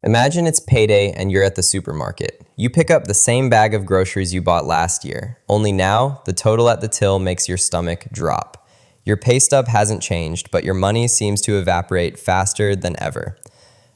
Imagine it's payday and you're at the supermarket. You pick up the same bag of groceries you bought last year, only now the total at the till makes your stomach drop. Your pay stub hasn't changed, but your money seems to evaporate faster than ever.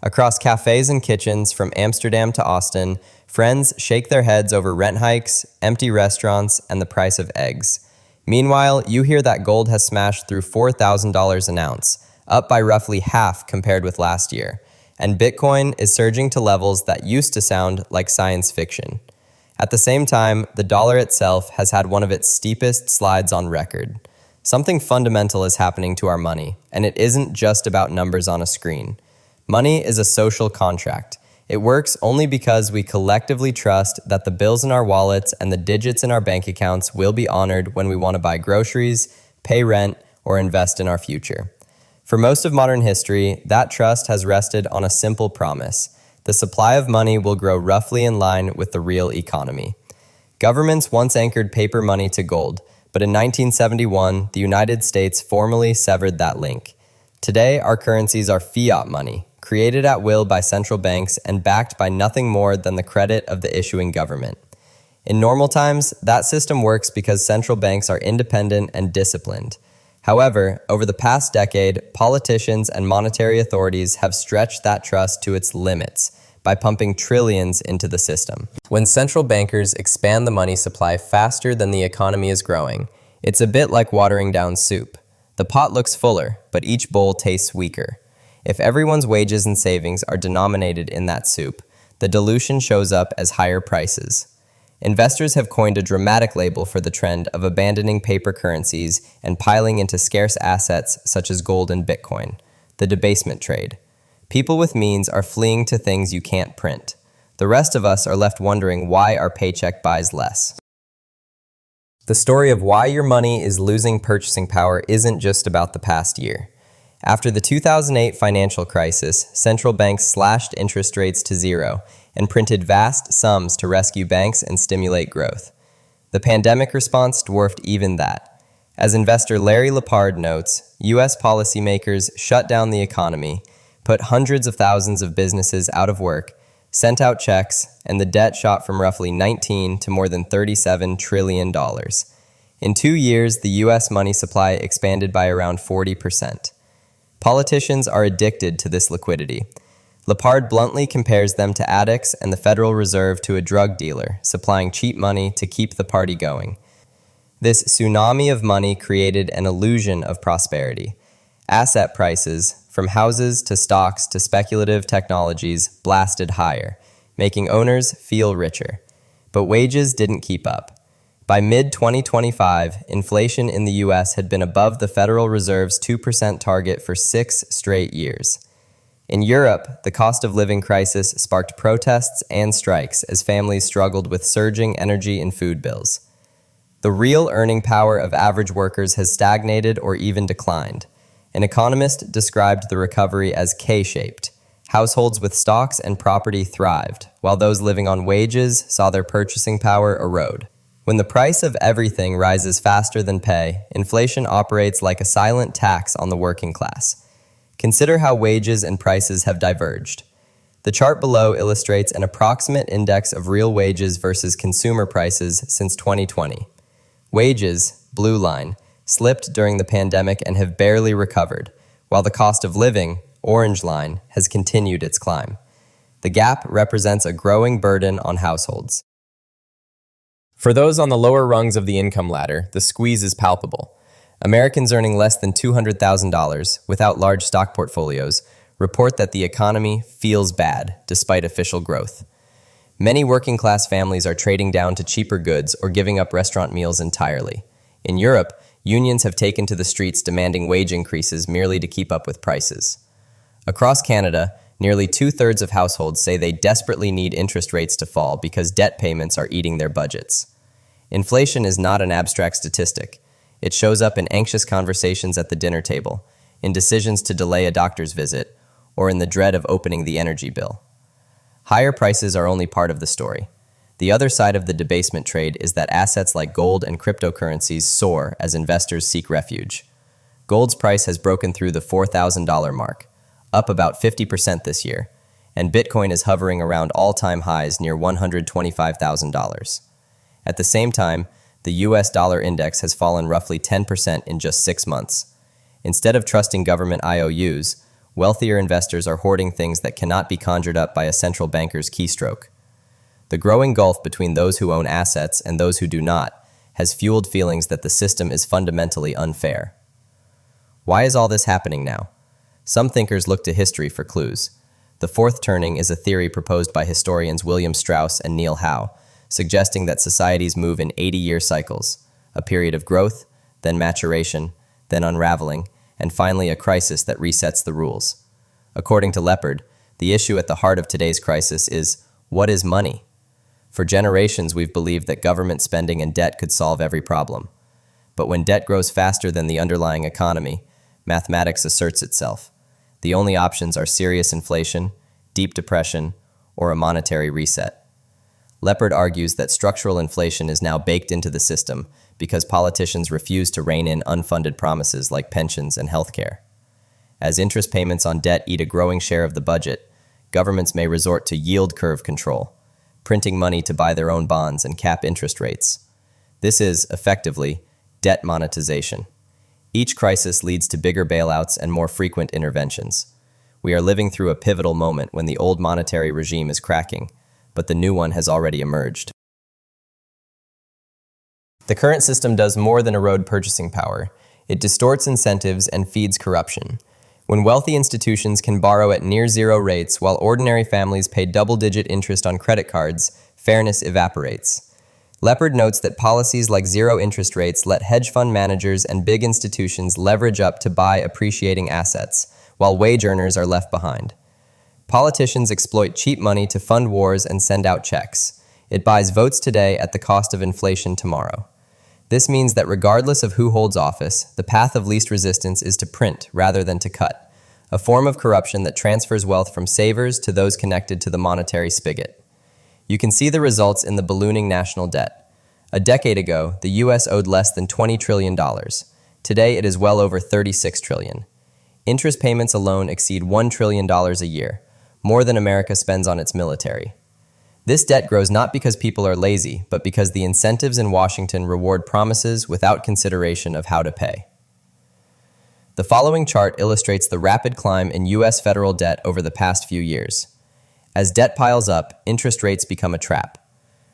Across cafes and kitchens from Amsterdam to Austin, friends shake their heads over rent hikes, empty restaurants, and the price of eggs. Meanwhile, you hear that gold has smashed through $4,000 an ounce, up by roughly half compared with last year. And Bitcoin is surging to levels that used to sound like science fiction. At the same time, the dollar itself has had one of its steepest slides on record. Something fundamental is happening to our money, and it isn't just about numbers on a screen. Money is a social contract. It works only because we collectively trust that the bills in our wallets and the digits in our bank accounts will be honored when we want to buy groceries, pay rent, or invest in our future. For most of modern history, that trust has rested on a simple promise. The supply of money will grow roughly in line with the real economy. Governments once anchored paper money to gold, but in 1971, the United States formally severed that link. Today, our currencies are fiat money, created at will by central banks and backed by nothing more than the credit of the issuing government. In normal times, that system works because central banks are independent and disciplined. However, over the past decade, politicians and monetary authorities have stretched that trust to its limits by pumping trillions into the system. When central bankers expand the money supply faster than the economy is growing, it's a bit like watering down soup. The pot looks fuller, but each bowl tastes weaker. If everyone's wages and savings are denominated in that soup, the dilution shows up as higher prices. Investors have coined a dramatic label for the trend of abandoning paper currencies and piling into scarce assets such as gold and Bitcoin, the debasement trade. People with means are fleeing to things you can't print. The rest of us are left wondering why our paycheck buys less. The story of why your money is losing purchasing power isn't just about the past year. After the 2008 financial crisis, central banks slashed interest rates to zero and printed vast sums to rescue banks and stimulate growth. The pandemic response dwarfed even that. As investor Larry Lepard notes, U.S. policymakers shut down the economy, put hundreds of thousands of businesses out of work, sent out checks, and the debt shot from roughly $19 to more than $37 trillion. In 2 years, the U.S. money supply expanded by around 40%. Politicians are addicted to this liquidity. Lepard bluntly compares them to addicts and the Federal Reserve to a drug dealer, supplying cheap money to keep the party going. This tsunami of money created an illusion of prosperity. Asset prices, from houses to stocks to speculative technologies, blasted higher, making owners feel richer. But wages didn't keep up. By mid-2025, inflation in the U.S. had been above the Federal Reserve's 2% target for 6 straight years. In Europe, the cost of living crisis sparked protests and strikes as families struggled with surging energy and food bills. The real earning power of average workers has stagnated or even declined. An economist described the recovery as K-shaped. Households with stocks and property thrived, while those living on wages saw their purchasing power erode. When the price of everything rises faster than pay, inflation operates like a silent tax on the working class. Consider how wages and prices have diverged. The chart below illustrates an approximate index of real wages versus consumer prices since 2020. Wages, blue line, slipped during the pandemic and have barely recovered, while the cost of living, orange line, has continued its climb. The gap represents a growing burden on households. For those on the lower rungs of the income ladder, the squeeze is palpable. Americans earning less than $200,000 without large stock portfolios report that the economy feels bad despite official growth. Many working-class families are trading down to cheaper goods or giving up restaurant meals entirely. In Europe, unions have taken to the streets demanding wage increases merely to keep up with prices. Across Canada, nearly 2/3 of households say they desperately need interest rates to fall because debt payments are eating their budgets. Inflation is not an abstract statistic. It shows up in anxious conversations at the dinner table, in decisions to delay a doctor's visit, or in the dread of opening the energy bill. Higher prices are only part of the story. The other side of the debasement trade is that assets like gold and cryptocurrencies soar as investors seek refuge. Gold's price has broken through the $4,000 mark, up about 50% this year, and Bitcoin is hovering around all-time highs near $125,000. At the same time, the US dollar index has fallen roughly 10% in just 6 months. Instead of trusting government IOUs, wealthier investors are hoarding things that cannot be conjured up by a central banker's keystroke. The growing gulf between those who own assets and those who do not has fueled feelings that the system is fundamentally unfair. Why is all this happening now? Some thinkers look to history for clues. The fourth turning is a theory proposed by historians William Strauss and Neil Howe, suggesting that societies move in 80-year cycles, a period of growth, then maturation, then unraveling, and finally a crisis that resets the rules. According to Leopard, the issue at the heart of today's crisis is, what is money? For generations, we've believed that government spending and debt could solve every problem. But when debt grows faster than the underlying economy, mathematics asserts itself. The only options are serious inflation, deep depression, or a monetary reset. Leopard argues that structural inflation is now baked into the system because politicians refuse to rein in unfunded promises like pensions and healthcare. As interest payments on debt eat a growing share of the budget, governments may resort to yield curve control, printing money to buy their own bonds and cap interest rates. This is, effectively, debt monetization. Each crisis leads to bigger bailouts and more frequent interventions. We are living through a pivotal moment when the old monetary regime is cracking, but the new one has already emerged. The current system does more than erode purchasing power. It distorts incentives and feeds corruption. When wealthy institutions can borrow at near zero rates while ordinary families pay double-digit interest on credit cards, fairness evaporates. Leopard notes that policies like zero interest rates let hedge fund managers and big institutions leverage up to buy appreciating assets, while wage earners are left behind. Politicians exploit cheap money to fund wars and send out checks. It buys votes today at the cost of inflation tomorrow. This means that regardless of who holds office, the path of least resistance is to print rather than to cut, a form of corruption that transfers wealth from savers to those connected to the monetary spigot. You can see the results in the ballooning national debt. A decade ago, the US owed less than $20 trillion. Today, it is well over $36 trillion. Interest payments alone exceed $1 trillion a year, more than America spends on its military. This debt grows not because people are lazy, but because the incentives in Washington reward promises without consideration of how to pay. The following chart illustrates the rapid climb in U.S. federal debt over the past few years. As debt piles up, interest rates become a trap.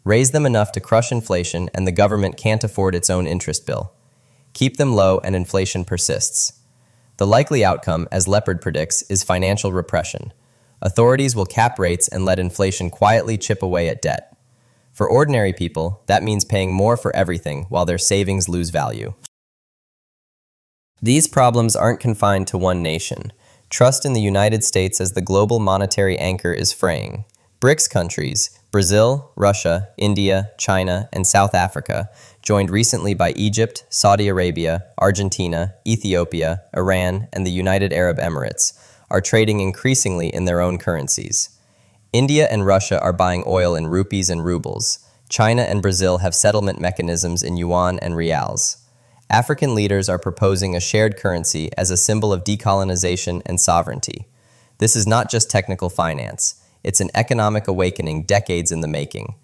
Raise them enough to crush inflation and the government can't afford its own interest bill. Keep them low and inflation persists. The likely outcome, as Leopard predicts, is financial repression. Authorities will cap rates and let inflation quietly chip away at debt. For ordinary people, that means paying more for everything while their savings lose value. These problems aren't confined to one nation. Trust in the United States as the global monetary anchor is fraying. BRICS countries, Brazil, Russia, India, China, and South Africa, joined recently by Egypt, Saudi Arabia, Argentina, Ethiopia, Iran, and the United Arab Emirates, are trading increasingly in their own currencies. India and Russia are buying oil in rupees and rubles. China and Brazil have settlement mechanisms in yuan and reals. African leaders are proposing a shared currency as a symbol of decolonization and sovereignty. This is not just technical finance. It's an economic awakening decades in the making.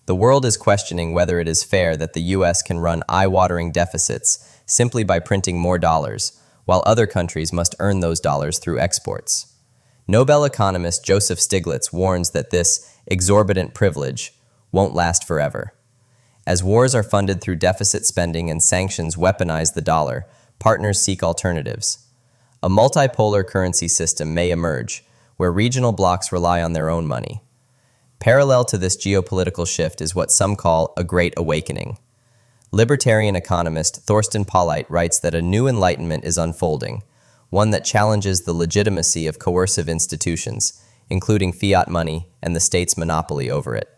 The world is questioning whether it is fair that the U.S. can run eye-watering deficits simply by printing more dollars, while other countries must earn those dollars through exports. Nobel economist Joseph Stiglitz warns that this exorbitant privilege won't last forever. As wars are funded through deficit spending and sanctions weaponize the dollar, partners seek alternatives. A multipolar currency system may emerge, where regional blocs rely on their own money. Parallel to this geopolitical shift is what some call a Great Awakening. Libertarian economist Thorsten Polleit writes that a new enlightenment is unfolding, one that challenges the legitimacy of coercive institutions, including fiat money and the state's monopoly over it.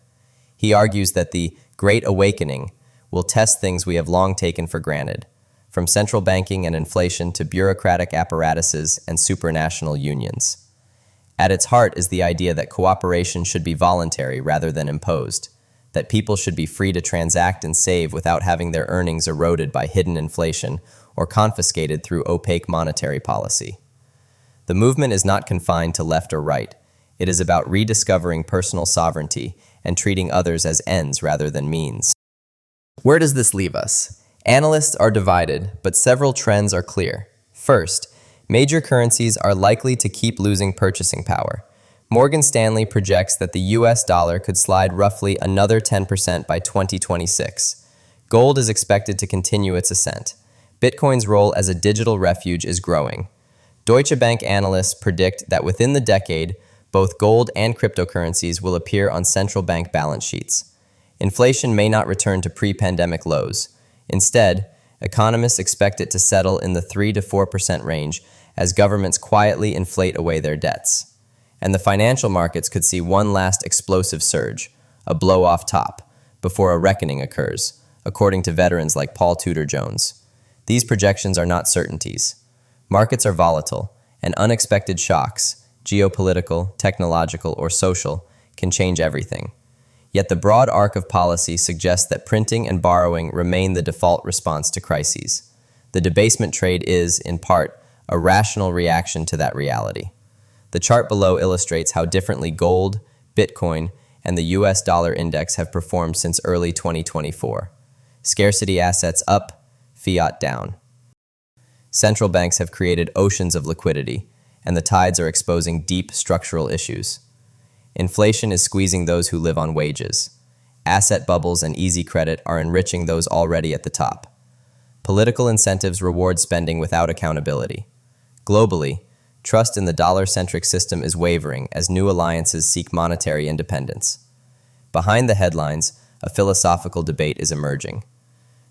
He argues that the Great Awakening will test things we have long taken for granted, from central banking and inflation to bureaucratic apparatuses and supranational unions. At its heart is the idea that cooperation should be voluntary rather than imposed, that people should be free to transact and save without having their earnings eroded by hidden inflation or confiscated through opaque monetary policy. The movement is not confined to left or right. It is about rediscovering personal sovereignty and treating others as ends rather than means. Where does this leave us? Analysts are divided, but several trends are clear. First, major currencies are likely to keep losing purchasing power. Morgan Stanley projects that the US dollar could slide roughly another 10% by 2026. Gold is expected to continue its ascent. Bitcoin's role as a digital refuge is growing. Deutsche Bank analysts predict that within the decade, both gold and cryptocurrencies will appear on central bank balance sheets. Inflation may not return to pre-pandemic lows. Instead, economists expect it to settle in the 3 to 4% range as governments quietly inflate away their debts. And the financial markets could see one last explosive surge, a blow off top, before a reckoning occurs, according to veterans like Paul Tudor Jones. These projections are not certainties. Markets are volatile, and unexpected shocks, geopolitical, technological, or social, can change everything. Yet the broad arc of policy suggests that printing and borrowing remain the default response to crises. The debasement trade is, in part, a rational reaction to that reality. The chart below illustrates how differently gold, Bitcoin, and the US dollar index have performed since early 2024. Scarcity assets up, fiat down. Central banks have created oceans of liquidity, and the tides are exposing deep structural issues. Inflation is squeezing those who live on wages. Asset bubbles and easy credit are enriching those already at the top. Political incentives reward spending without accountability. Globally, trust in the dollar-centric system is wavering as new alliances seek monetary independence. Behind the headlines, a philosophical debate is emerging.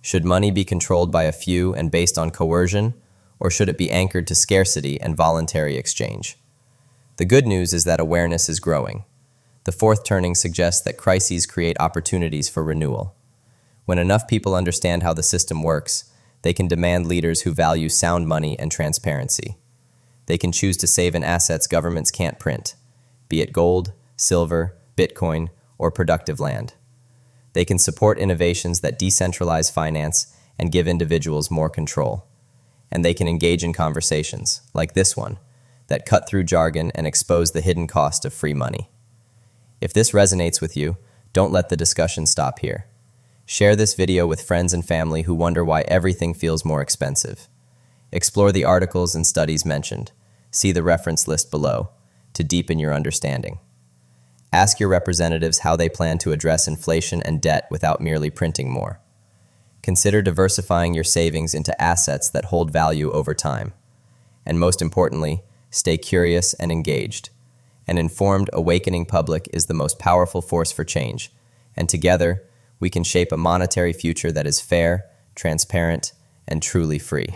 Should money be controlled by a few and based on coercion, or should it be anchored to scarcity and voluntary exchange? The good news is that awareness is growing. The fourth turning suggests that crises create opportunities for renewal. When enough people understand how the system works, they can demand leaders who value sound money and transparency. They can choose to save in assets governments can't print, be it gold, silver, Bitcoin, or productive land. They can support innovations that decentralize finance and give individuals more control. And they can engage in conversations, like this one, that cut through jargon and expose the hidden cost of free money. If this resonates with you, don't let the discussion stop here. Share this video with friends and family who wonder why everything feels more expensive. Explore the articles and studies mentioned. See the reference list below to deepen your understanding. Ask your representatives how they plan to address inflation and debt without merely printing more. Consider diversifying your savings into assets that hold value over time. And most importantly, stay curious and engaged. An informed, awakening public is the most powerful force for change, and together, we can shape a monetary future that is fair, transparent, and truly free.